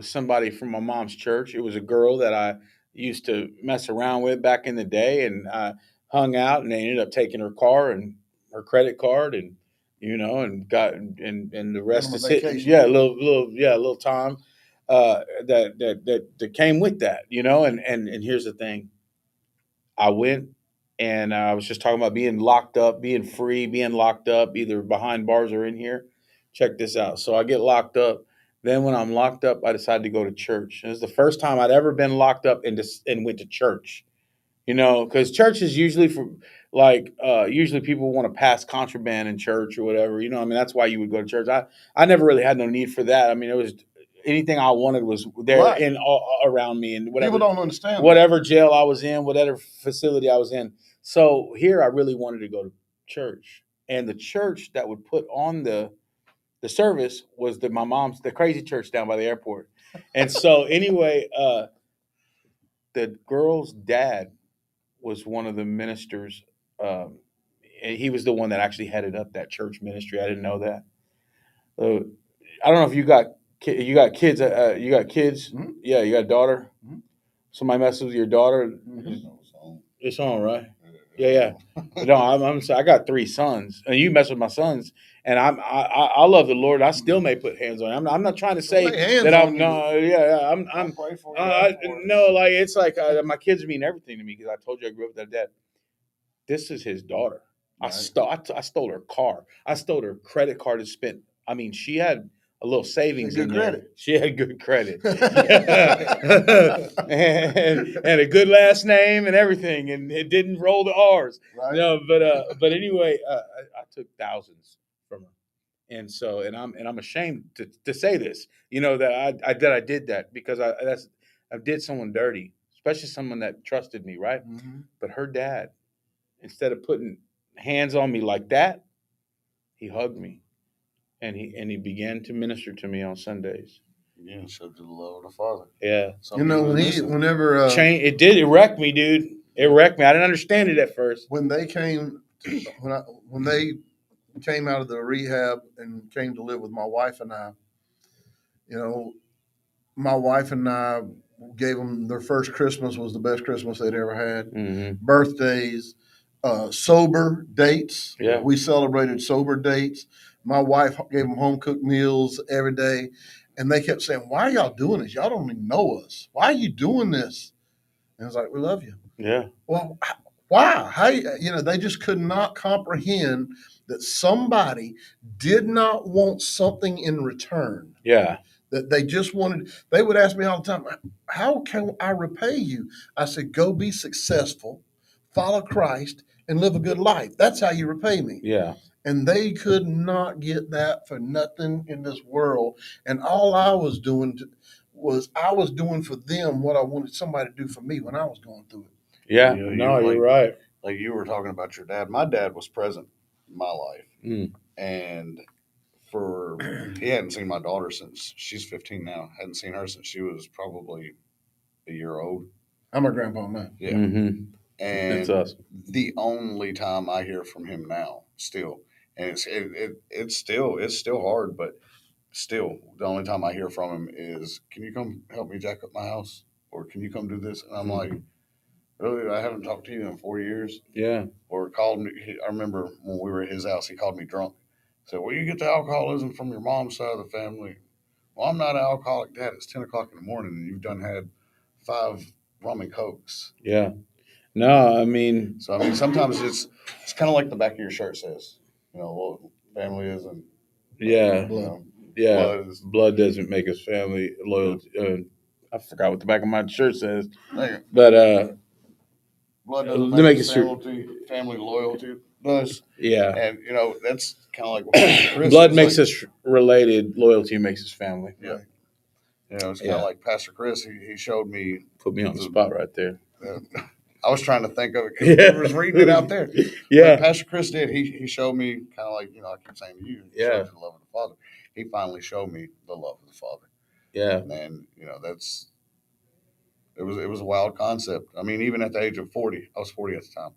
somebody from my mom's church. It was a girl that I used to mess around with back in the day, and I hung out, and they ended up taking her car and her credit card, and and got and the Went rest on a is hitting. vacation. Yeah, a little time that came with that, and here's the thing. I went and I was just talking about being locked up, being free, being locked up, either behind bars or in here. Check this out. So I get locked up. Then when I'm locked up, I decided to go to church. It was the first time I'd ever been locked up and went to church. Because church is usually for usually people want to pass contraband in church or whatever. I mean that's why you would go to church. I never really had no need for that. I mean it was anything I wanted was there Right. in all around me and People whatever don't understand that. whatever jail I was in, whatever facility I was in. So here I really wanted to go to church. And the church that would put on the service was my mom's the crazy church down by the airport. And so anyway, the girl's dad was one of the ministers. And he was the one that actually headed up that church ministry. I didn't know that. Uh, I don't know if you got kids. You got kids. Mhm. Yeah, you got a daughter. Mhm. Somebody messes with your daughter. Mhm. It's on, right? Yeah. No, I'm sorry. I got three sons, and you mess with my sons, and I love the Lord. I still may put hands on you. I'm not trying to Don't lay say hands that I'm on you. no, yeah, I'll pray for you no, afterwards. like it's like my kids mean everything to me because I told you I grew up with their dad. This is his daughter. Right. I stole her car. I stole her credit card and spent. I mean, she had a little savings Good in there. credit. She had good credit. and a good last name and everything, and it didn't roll the R's. Right. No, but anyway, I took thousands from her, and so I'm ashamed to say this, that I did that because I did someone dirty, especially someone that trusted me, right? Mhm. But her dad, instead of putting hands on me like that, he hugged me and he began to minister to me on Sundays. Yeah, showed you the love of the Father. Yeah. Something you was missing. It wrecked me, dude. It wrecked me. I didn't understand it at first. when they came when they came out of the rehab and came to live with my wife and I, you know, my wife and I gave them their first Christmas was the best Christmas they'd ever had. Mm-hmm. Birthdays, sober dates. Yeah. We celebrated sober dates. My wife gave them home cooked meals every day. And they kept saying, "Why are y'all doing this? Y'all don't even know us. Why are you doing this?" And I was like, "We love you." Yeah. Well, why? How, they just could not comprehend that somebody did not want something in return. Yeah. That they just wanted, they would ask me all the time, "How can I repay you?" I said, "Go be successful, follow Christ, and live a good life. That's how you repay me." Yeah. And they could not get that for nothing in this world. And all I was doing was I was doing for them what I wanted somebody to do for me when I was going through it. Yeah. You know, No, you're you're right. like you were talking about your dad. My dad was present in my life, Mm. and he hadn't seen my daughter since she's 15 now. Hadn't seen her since she was probably a year old. I'm a grandpa now. Yeah, Mm-hmm. It's and us. the only time I hear from him now, still, and it's still hard, but still, the only time I hear from him is, "Can you come help me jack up my house?" or "Can you come do this?" And I'm like, "Really? I haven't talked to you in 4 years." Yeah. Or called me. I remember when we were at his house, he called me drunk. Said, "Well, you get the alcoholism from your mom's side of the family." "Well, I'm not an alcoholic, Dad. It's 10 o'clock in the morning, and you've done had 5 rum and cokes." Yeah. No, I mean, So I mean, sometimes it's kind of like the back of your shirt says, you know, what family is, and yeah, you Blood. know, yeah. blood is. Blood doesn't make us family. Yeah. Loyalty. I forgot what the back of my shirt says, There but blood doesn't to make make us it true. family loyalty does. Yeah, And you know, that's kind of like what Pastor Chris blood is makes like. us related. Loyalty makes us family. Yeah, Right. you know, it's kind of Yeah, like Pastor Chris. He showed me put me on the the. spot right there. I was trying to think of it because we Yeah, was reading it out there. But yeah, Pastor Chris did. He showed me kind of like, you know, I keep saying to you, he showed yeah, you the love of the Father. He finally showed me the love of the Father, yeah. and you know that's it was a wild concept. I mean, even at the age of 40, I was 40 at the time.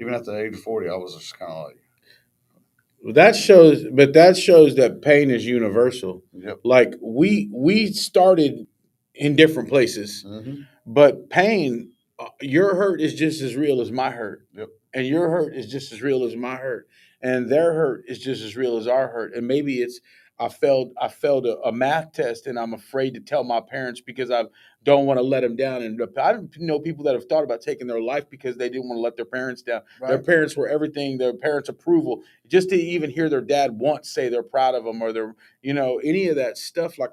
Even at the age of 40, I was just kind of like, That shows, but that shows that pain is universal. yep, Like we started in different places. hmm, But pain, your hurt is just as real as my hurt. yep, And your hurt is just as real as my hurt. And their hurt is just as real as our hurt. And maybe it's I failed a math test and I'm afraid to tell my parents because I don't want to let them down. And I know people that have thought about taking their life because they didn't want to let their parents down. Their Right. parents were everything, their parents' approval. Just to even hear their dad once say they're proud of them or they're, any of that stuff. Like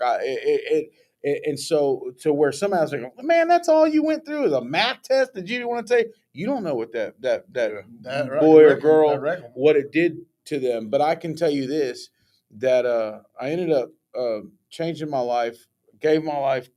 and so to where somebody was like, man, that's all you went through is a math test that you didn't want to take. You don't know what that yeah, That right. boy or That girl reckon. what it did to them. But I can tell you this that I ended up changing my life, gave my life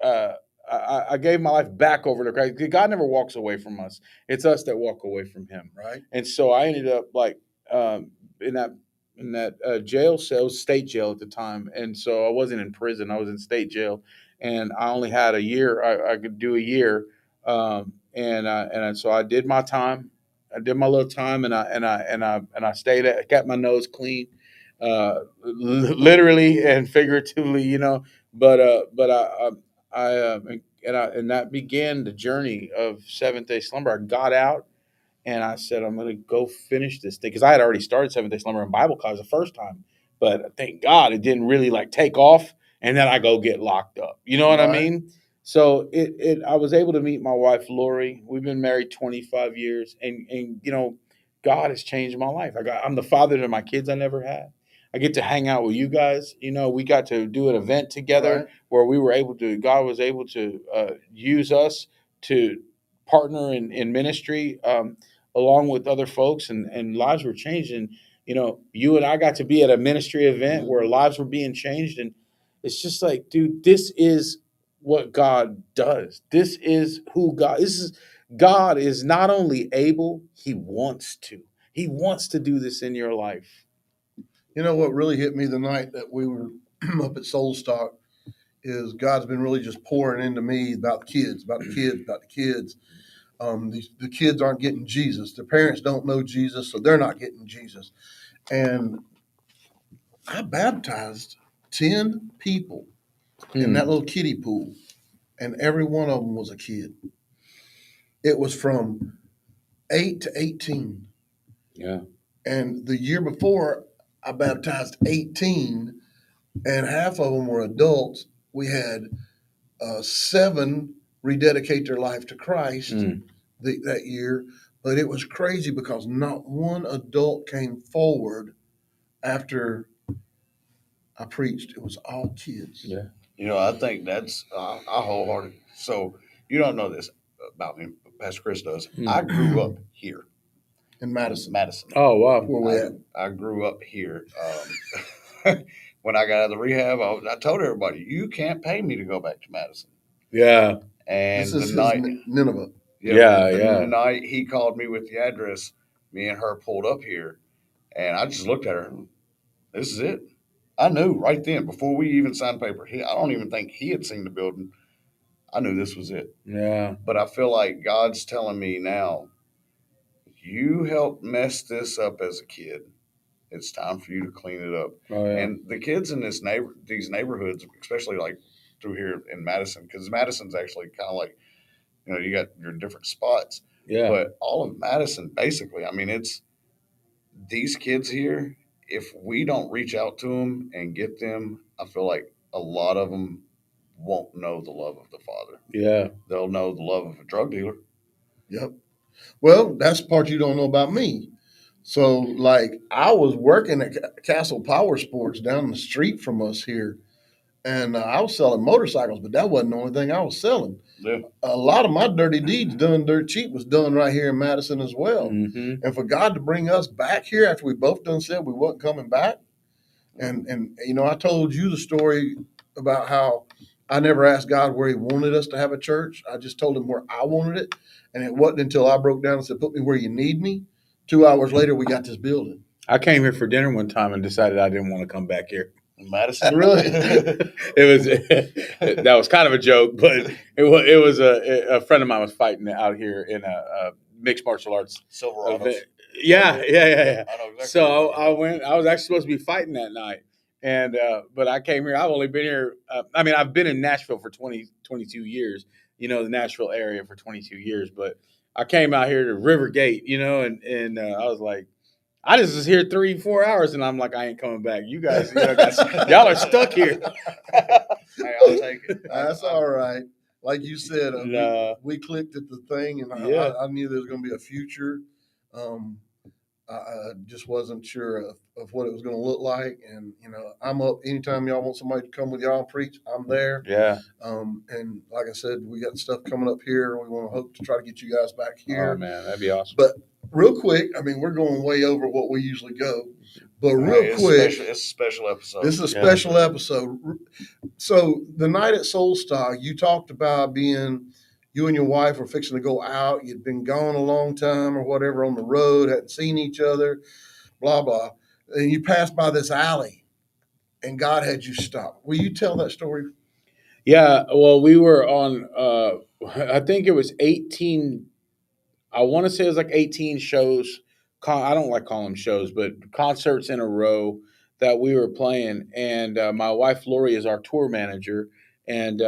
uh, I gave my life back over to Christ. God never walks away from us. It's us that walk away from Him. Right. And so I ended up like in that jail cell, state jail at the time, and so I wasn't in prison. I was in state jail, and I only had a year. I could do a year, so I did my time. I did my little time, and I stayed at, kept my nose clean, literally and figuratively, But and that began the journey of Seventh Day Slumber. I got out and I said, I'm going to go finish this thing because I had already started Seventh Day Slumber in Bible college the first time, but thank God it didn't really like take off. And then I go get locked up. You know what I Right. mean? So I was able to meet my wife Lori. We've been married 25 years, and God has changed my life. I'm the father to my kids I never had. I get to hang out with you guys. We got to do an event together Right. where God was able to use us to partner in ministry. Along with other folks, and lives were changed. And you and I got to be at a ministry event where lives were being changed, and it's just like, dude, this is what God does. This is who God. God is not only able, He wants to. He wants to do this in your life. You know what really hit me the night that we were up at Soul Stock is God's been really just pouring into me about the kids, about the kids, about the kids. The kids aren't getting Jesus. Their parents don't know Jesus, so they're not getting Jesus. And I baptized 10 people in that Hmm. little kiddie pool, and every one of them was a kid. It was from 8 to 18. Yeah. And the year before, I baptized 18, and half of them were adults. We had 7 rededicate their life to Christ Mm. that year. But it was crazy because not one adult came forward after I preached. It was all kids Yeah. you know, I think that's I wholehearted. So you don't know this about me, but Pastor Chris does. I Mm. grew up here in in Madison, Madison. Oh wow. where we at. I grew up here. When I got out of the rehab, I told everybody, you can't pay me to go back to Madison. Yeah. This And the is his night, Nineveh. yep, Yeah. the Yeah. night he called me with the address, me and her pulled up here, and I just looked at her. This is it. I knew right then before we even signed paper. I don't even think he had seen the building. I knew this was it. Yeah. But I feel like God's telling me now, you helped mess this up as a kid. It's time for you to clean it up. Oh yeah. And the kids in these neighborhoods, especially like through here in Madison, because Madison's actually kind of like, you got your different spots, Yeah. but all of Madison, basically, I mean, it's these kids here. If we don't reach out to them and get them, I feel like a lot of them won't know the love of the Father. Yeah. They'll know the love of a drug dealer. Yep. Well, that's the part you don't know about me. So, like, I was working at Castle Power Sports down the street from us here, and I was selling motorcycles, but that wasn't the only thing I was selling. Yeah. A lot of my dirty deeds done dirt cheap was done right here in Madison as well. Mm-hmm. And for God to bring us back here after we both done said we wasn't coming back, and you know, I told you the story about how I never asked God where He wanted us to have a church. I just told Him where I wanted it, and it wasn't until I broke down and said, "Put me where you need me." 2 hours later, we got this building. I came here for dinner one time and decided I didn't want to come back here. Madison. Really? It was that was kind of a joke, but it was a friend of mine was fighting out here in a mixed martial arts Silverados. event. Yeah, yeah, yeah, yeah. I know exactly. So I went. I was actually supposed to be fighting that night, and but I came here. I've only been here. I mean, I've been in Nashville for 22 years. You know, the Nashville area for 22 years, but I came out here to River Gate. You know, and I was like. I just was here 3-4 hours, and I'm like, I ain't coming back. You guys, y'all are stuck here. Hey, I'll take it. That's all right. Like you said, Nah. we clicked at the thing, and Yeah. I knew there was going to be a future. Um, I just wasn't sure of what it was going to look like. And, you know, I'm up anytime y'all want somebody to come with y'all and preach, I'm there. Yeah. And like I said, we got stuff coming up here. We want to hope to try to get you guys back here. Oh man, that'd be awesome. But real quick, I mean, we're going way over what we usually go. But Hey, real quick, it's a special episode. this is a Yeah. special episode. So the night at Soul Stock, you talked about being you and your wife were fixing to go out. You'd been gone a long time or whatever on the road, hadn't seen each other, blah blah. And you passed by this alley, and God had you stop. Will you tell that story? Yeah. Well, we were on. I think it was 18. I want to say it was like 18 shows. I don't like calling them shows, but concerts in a row that we were playing. And my wife Lori is our tour manager, and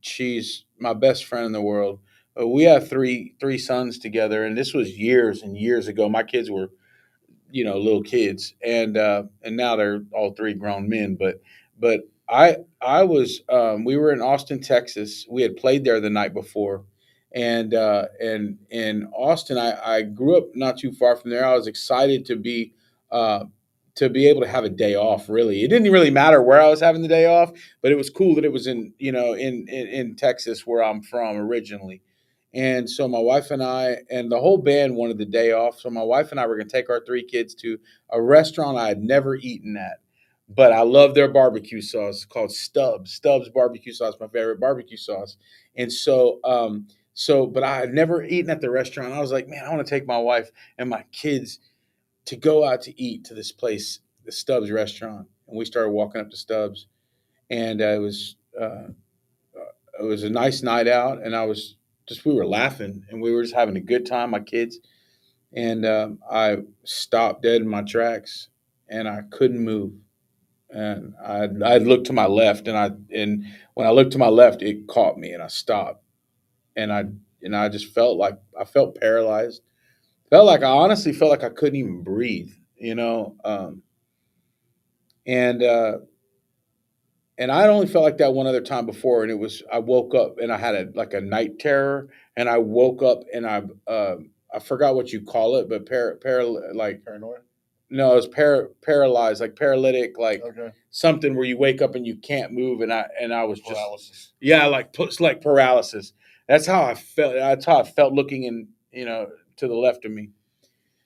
she's my best friend in the world. We have three sons together, and this was years and years ago. My kids were little kids, and now they're all three grown men. But I was we were in Austin, Texas. We had played there the night before, and in Austin, I grew up not too far from there. I was excited uh, to be able to have a day off. Really, it didn't really matter where I was having the day off, but it was cool that it was in Texas where I'm from originally. And so my wife and I and the whole band wanted the day off. So my wife and I were going to take our three kids to a restaurant I had never eaten at, but I love their barbecue sauce called Stubbs. Stubbs barbecue sauce, my favorite barbecue sauce. And but I had never eaten at the restaurant. I was like, man, I want to take my wife and my kids to go out to eat to this place, the Stubbs restaurant. And we started walking up to Stubbs, and it was a nice night out, and we were laughing and we were just having a good time, my kids. And I stopped dead in my tracks, and I couldn't move. And I looked to my left, and when I looked to my left, it caught me, and I stopped, and I just felt like I felt paralyzed. Felt like I honestly felt like I couldn't even breathe, and I only felt like that one other time before, and it was I woke up and I had a night terror, and I woke up and I forgot what you call it, but like Paranoia. no, it was paralyzed, like paralytic, like Okay. something where you wake up and you can't move, and I was just Paralysis. yeah, like paralysis. That's how I felt. That's how I felt looking in to the left of me,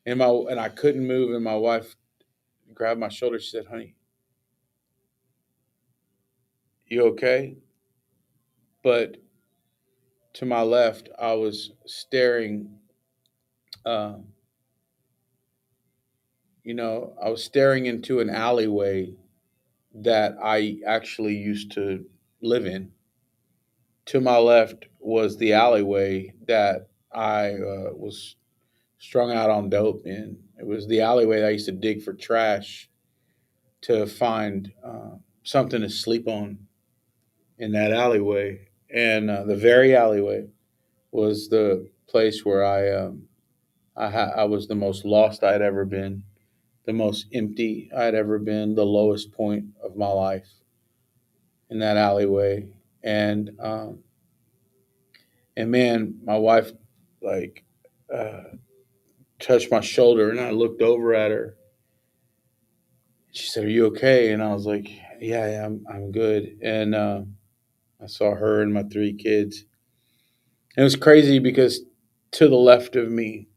and I couldn't move, and my wife grabbed my shoulder. She said, "Honey, you okay?" But to my left, I was staring. Uh, I was staring into an alleyway that I actually used to live in. To my left was the alleyway that I was strung out on dope in. It was the alleyway that I used to dig for trash to find something to sleep on in that alleyway. And the very alleyway was the place where I was the most lost I had ever been, the most empty I had ever been, the lowest point of my life in that alleyway. And man, my wife, like, uh, touched my shoulder, and I looked over at her. She said, "Are you okay?" And I was like, "Yeah, yeah, I'm good." And I saw her and my three kids. And it was crazy because to the left of me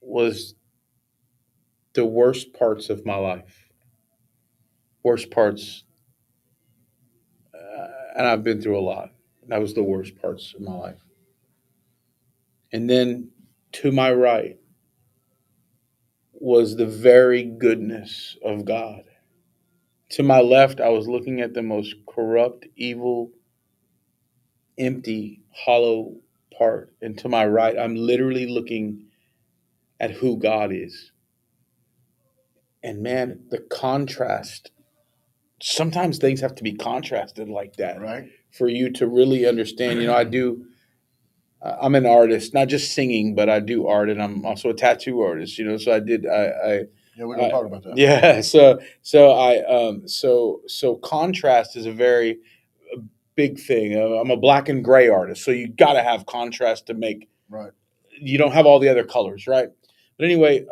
was the worst parts of my life. Worst parts, and I've been through a lot. That was the worst parts of my life. And then to my right was the very goodness of God. To my left, I was looking at the most corrupt, evil, empty, hollow part. And to my right, I'm literally looking at who God is. And man, the contrast, sometimes things have to be contrasted like that Right. for you to really understand. I'm an artist, not just singing, but I do art, and I'm also a tattoo artist. So Yeah, we're gonna talk about that. yeah. So contrast is a very big thing. I'm a black and gray artist, so you got to have contrast to make. Right. You don't have all the other colors, right? But anyway,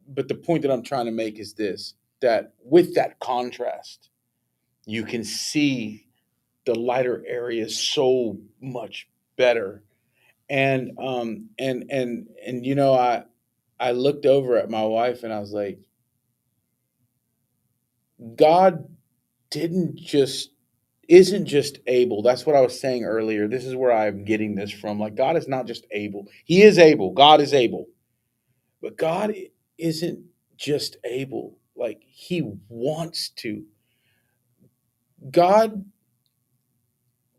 but the point that I'm trying to make is this: that with that contrast, you can see the lighter areas so much better. And I looked over at my wife and I was like, God didn't just isn't just able. That's what I was saying earlier. This is where I'm getting this from. Like, God is not just able. He is able. God is able. But God isn't just able. Like, he wants to. God,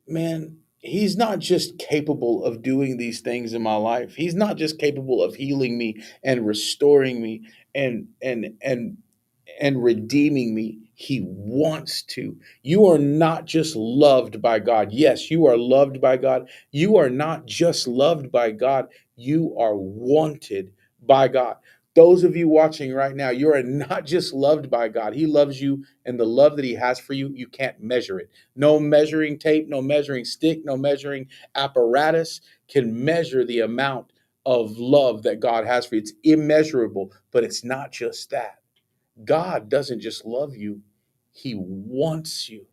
man, he's not just capable of doing these things in my life. He's not just capable of healing me and restoring me and redeeming me. He wants to. You are not just loved by God. Yes, you are loved by God. You are not just loved by God. You are wanted by God. Those of you watching right now, you are not just loved by God. He loves you, and the love that he has for you, you can't measure it. No measuring tape, no measuring stick, no measuring apparatus can measure the amount of love that God has for you. It's immeasurable, but it's not just that. God doesn't just love you, he wants you.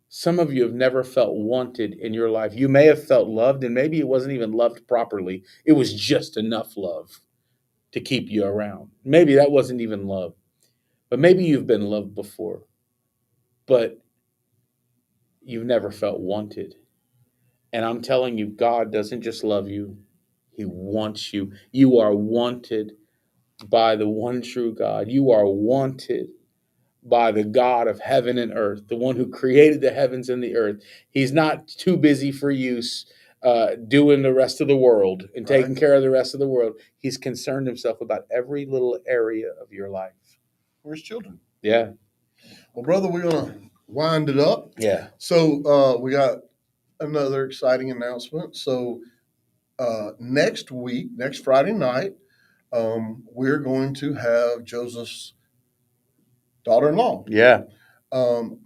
Some of you have never felt wanted in your life. You may have felt loved, and maybe it wasn't even loved properly. It was just enough love to keep you around. Maybe that wasn't even love, but maybe you've been loved before, but you've never felt wanted. And I'm telling you, God doesn't just love you, he wants you. You are wanted by the one true God. You are wanted by the God of heaven and earth, the one who created the heavens and the earth. He's not too busy for use doing the rest of the world and Right. taking care of the rest of the world. He's concerned himself about every little area of your life. We're his children. Yeah. Well, brother, we're gonna wind it up. Yeah. So we got another exciting announcement. So next week, next Friday night, we're going to have Joseph's daughter-in-law, Yeah. Magdalene.